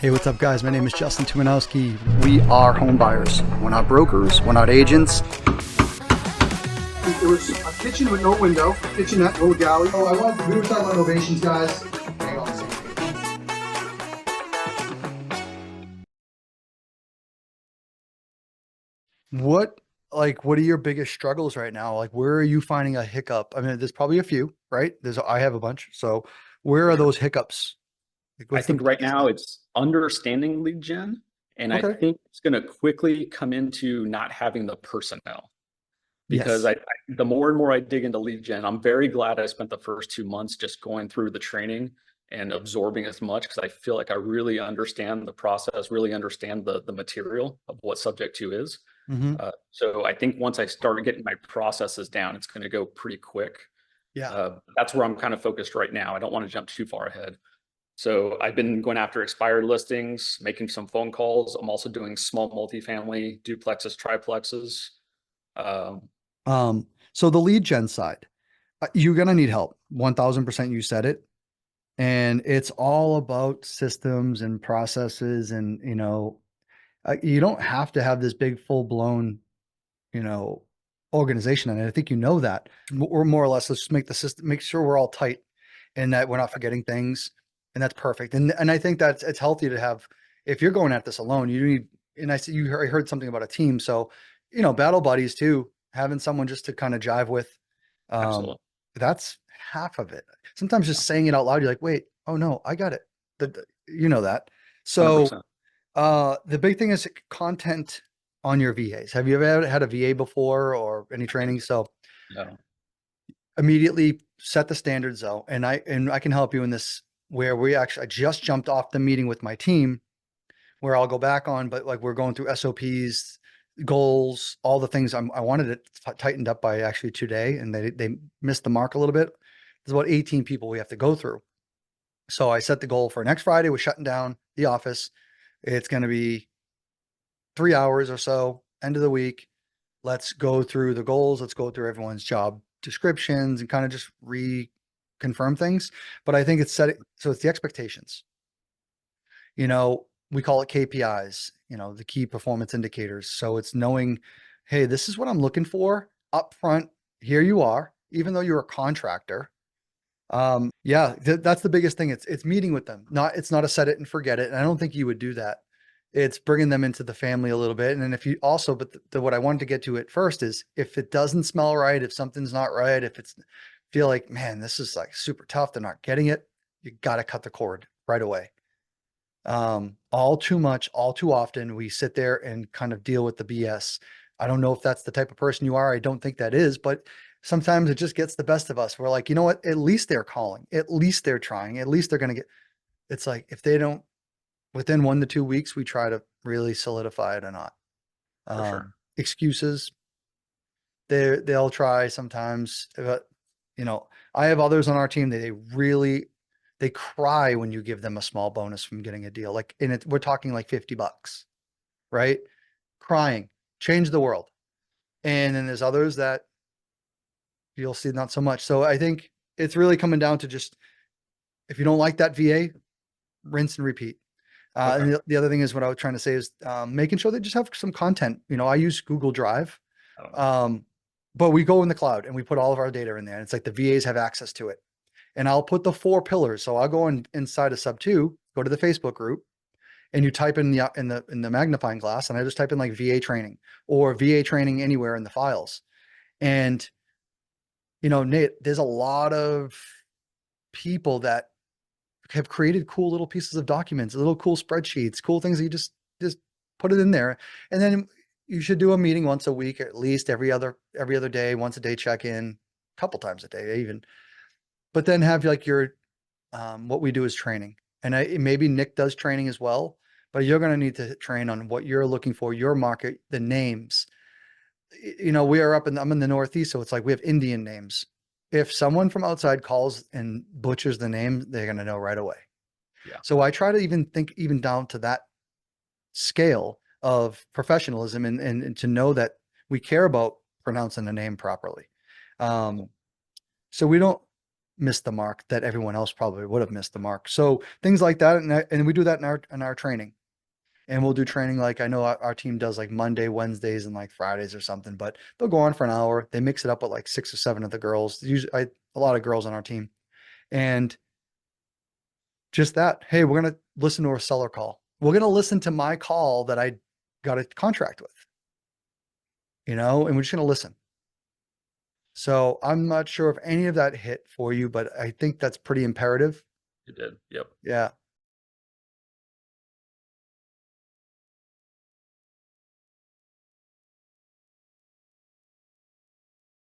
Hey, what's up, guys? My name is Justin Tumanowski. We are home buyers. We're not brokers. We're not agents. There was a kitchen with no window, a kitchenette, little galley. We were talking about novations, guys. Hang on a second. What are your biggest struggles right now? Like, where are you finding a hiccup? I mean, there's probably a few, right? I have a bunch. So where For are sure. those hiccups? Like, I what's the think right biggest now thing? it's understanding lead gen, and I Okay. think it's going to quickly come into not having the personnel because Yes. the more and more I dig into lead gen, I'm very glad I spent the first 2 months just going through the training and absorbing as much because I feel like I really understand the process, really understand the material of what subject to is. Mm-hmm. So I think once I start getting my processes down, it's going to go pretty quick. Yeah. That's where I'm kind of focused right now. I don't want to jump too far ahead. So I've been going after expired listings, making some phone calls. I'm also doing small multifamily duplexes, triplexes. Um, So the lead gen side, you're gonna need help. 1000% you said it. And it's all about systems and processes and, you don't have to have this big full blown, you know, organization. And I think you know that. Or more or less, let's just make the system, make sure we're all tight and that we're not forgetting things. And that's perfect. And I think that it's healthy to have, if you're going at this alone, you need, and I see I heard something about a team. So, battle buddies too, having someone just to kind of jive with, um, Absolutely. that's half of it. Sometimes Yeah, just saying it out loud, you're like, wait, oh no, I got it. You know that. So, 100%. the big thing is content on your VAs. Have you ever had a VA before or any I mean, training? So no, immediately set the standards though. And I can help you in this where I just jumped off the meeting with my team where I'll go back on, but like we're going through SOPs, goals, all the things I wanted it tightened up by actually today. And they missed the mark a little bit. There's about 18 people we have to go through. So I set the goal for next Friday. We're shutting down the office. It's going to be 3 hours or so, end of the week. Let's go through the goals. Let's go through everyone's job descriptions and kind of just reconfirm things. But I think it's setting, so it's the expectations. We call it KPIs, the key performance indicators. So it's knowing, hey, this is what I'm looking for up front. Here you are, even though you're a contractor. Yeah, that's the biggest thing. It's meeting with them. It's not a set it and forget it. And I don't think you would do that. It's bringing them into the family a little bit. And then if you also, but what I wanted to get to at first is if it doesn't smell right, if something's not right, if it's feel like, man, this is like super tough, they're not getting it, you got to cut the cord right away. All too much, all too often, we sit there and kind of deal with the BS. I don't know if that's the type of person you are. I don't think that is, but sometimes it just gets the best of us. We're like, you know what? At least they're calling. At least they're trying. At least they're going to get, it's like if they don't, within 1 to 2 weeks, we try to really solidify it or not. for sure. Excuses, they'll try sometimes, but you know, I have others on our team that they cry when you give them a small bonus from getting a deal. Like, and we're talking like $50, right? Crying, change the world. And then there's others that you'll see not so much. So I think it's really coming down to just, if you don't like that VA, rinse and repeat. Okay. And the other thing is what I was trying to say is making sure they just have some content. I use Google Drive, I don't know. um, but we go in the cloud and we put all of our data in there. And it's like the VAs have access to it. And I'll put the 4 pillars. So I'll go inside of sub two, go to the Facebook group, and you type in the magnifying glass, and I just type in like VA training or VA training anywhere in the files. And Nate, there's a lot of people that have created cool little pieces of documents, little cool spreadsheets, cool things that you just put it in there. And then you should do a meeting once a week, at least every other day, once a day check-in, a couple times a day even. But then have like your what we do is training. And maybe Nick does training as well, but you're going to need to train on what you're looking for, your market, the names. I'm in the Northeast, so it's like we have Indian names. If someone from outside calls and butchers the name, they're going to know right away. Yeah. So I try to even think even down to that scale of professionalism and to know that we care about pronouncing the name properly. Um, so we don't missed the mark that everyone else probably would have missed the mark. So things like that, and we do that in our training. And we'll do training like I know our team does like Monday, Wednesdays, and like Fridays or something, but they'll go on for an hour. They mix it up with like 6 or 7 of the girls. Usually a lot of girls on our team. And just that, hey, we're gonna listen to a seller call. We're gonna listen to my call that I got a contract with, and we're just gonna listen. So I'm not sure if any of that hit for you, but I think that's pretty imperative. It did. Yep. Yeah.